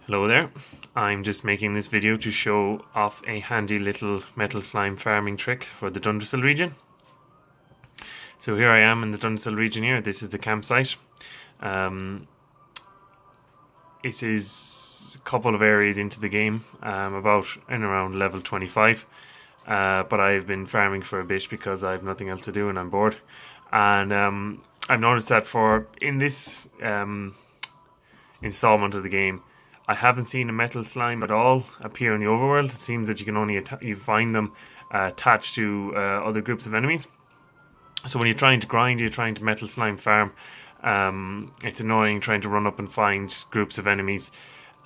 Hello there, I'm just making this video to show off a handy little metal slime farming trick for the Dundrasil region. So here I am in the Dundrasil region here, this is the campsite. It is a couple of areas into the game, about in around level 25. But I've been farming for a bit because I have nothing else to do and I'm bored. And I've noticed that in this installment of the game, I haven't seen a metal slime at all appear in the overworld. It seems that you can only find them attached to other groups of enemies. So when you're trying to grind, you're trying to metal slime farm. It's annoying trying to run up and find groups of enemies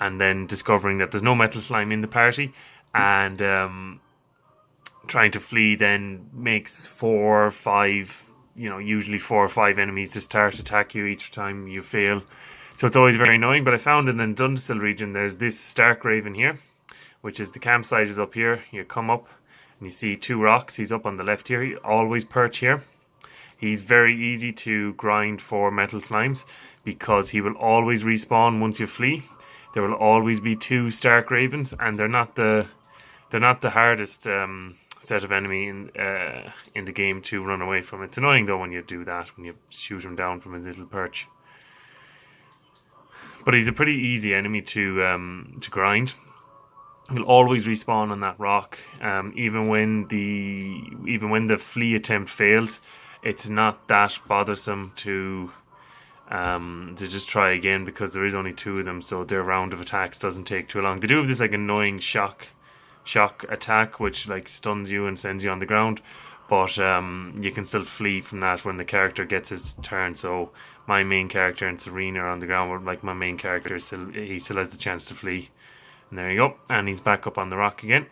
and then discovering that there's no metal slime in the party, and trying to flee then makes 4 or 5, usually 4 or 5 enemies to start attack you each time you fail. So it's always very annoying. But I found in the Dundrasil region there's this Stark Raven here, which is the campsite is up here. You come up and you see 2 rocks. He's up on the left here. He always perch here. He's very easy to grind for metal slimes because he will always respawn once you flee. There will always be 2 Stark Ravens, and they're not the hardest set of enemy in the game to run away from. It's annoying though when you do that, when you shoot him down from his little perch. But he's a pretty easy enemy to grind. He'll always respawn on that rock, even when the flee attempt fails. It's not that bothersome to just try again because there is only 2 of them, so their round of attacks doesn't take too long. They do have this annoying shock attack which stuns you and sends you on the ground, but you can still flee from that when the character gets his turn. So my main character and Serena are on the ground, my main character he still has the chance to flee. And there you go, and he's back up on the rock again.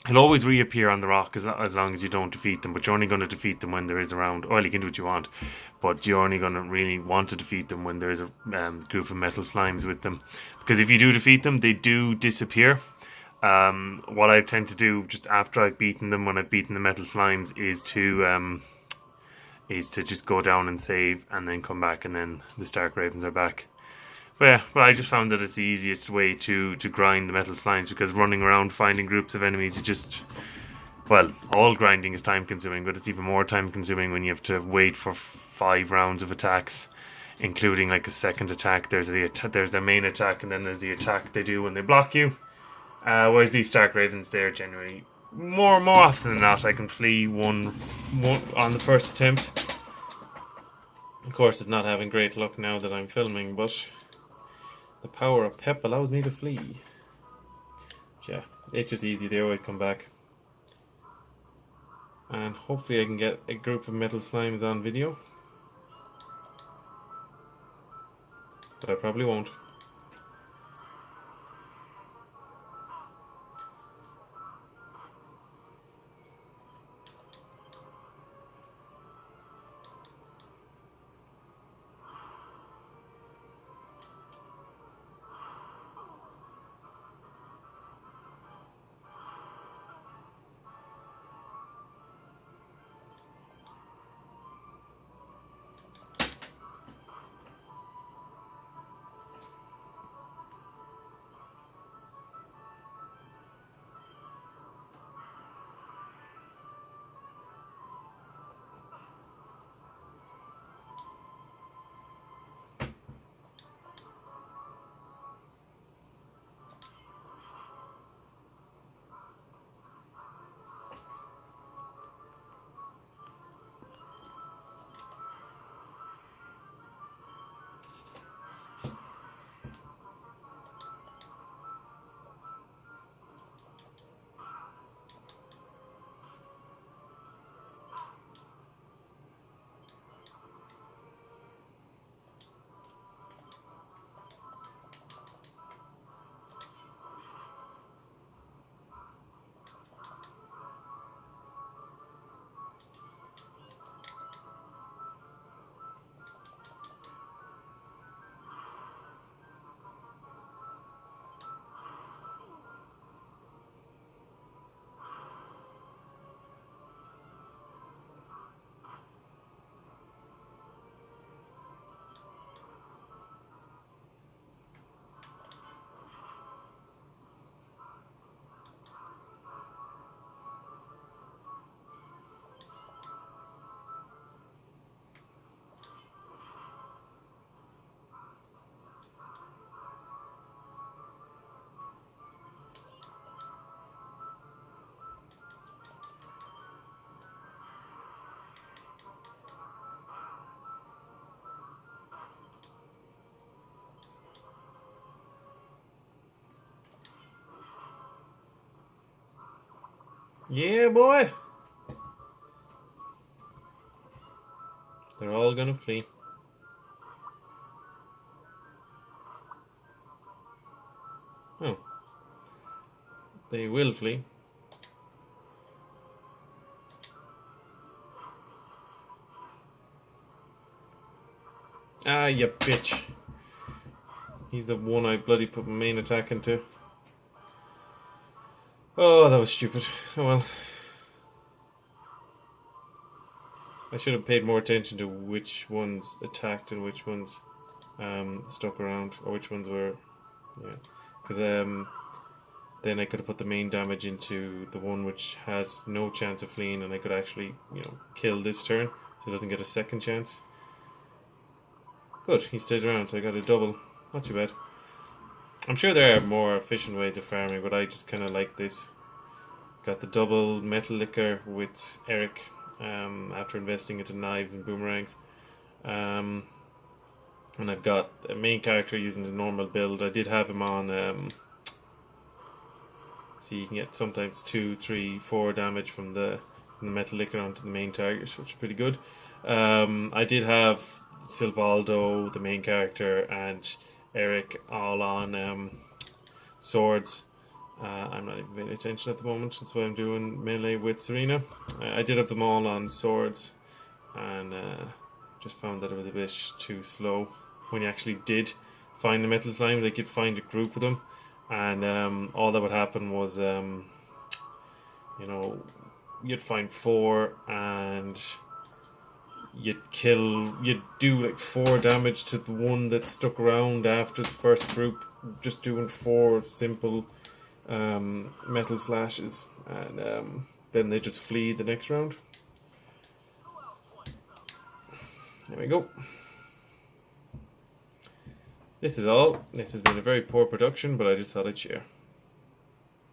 He'll always reappear on the rock as long as you don't defeat them, but you're only going to defeat them when there is a round. Well, you can do what you want, but you're only going to really want to defeat them when there is a group of metal slimes with them, because if you do defeat them, they do disappear. What I tend to do just after I've beaten them, when I've beaten the metal slimes, is to just go down and save and then come back, and then the Stark Ravens are back. But yeah, I just found that it's the easiest way to grind the metal slimes, because running around finding groups of enemies, all grinding is time consuming, but it's even more time consuming when you have to wait for 5 rounds of attacks, including a second attack. There's their main attack, and then there's the attack they do when they block you. Whereas these Stark Ravens, they're generally more often than not I can flee one on the first attempt. Of course, it's not having great luck now that I'm filming, but the power of Pep allows me to flee. Yeah, it's just easy. They always come back. And hopefully I can get a group of metal slimes on video. But I probably won't. Yeah, boy. They're all gonna flee. Oh, they will flee. Ah, you bitch. He's the one I bloody put my main attack into. Oh, that was stupid. Oh well. I should have paid more attention to which ones attacked and which ones stuck around, or which ones were, yeah. Because then I could have put the main damage into the one which has no chance of fleeing, and I could actually, kill this turn, so it doesn't get a second chance. Good, he stays around, so I got a double. Not too bad. I'm sure there are more efficient ways of farming, but I just kind of like this. Got the double metal liquor with Eric after investing into knives and boomerangs. And I've got a main character using the normal build. I did have him on. So you can get sometimes 2, 3, 4 damage from the metal liquor onto the main target, which is pretty good. I did have Silvaldo, the main character, and Eric all on swords. I'm not even paying attention at the moment. That's why I'm doing melee with Serena. I did have them all on swords, and just found that it was a bit too slow. When you actually did find the metal slime, they could find a group of them, and all that would happen was, you'd find 4, and you'd do like 4 damage to the one that stuck around after the first group, just doing 4 simple metal slashes, and then they just flee the next round. There we go. This is all. This has been a very poor production, but I just thought I'd share.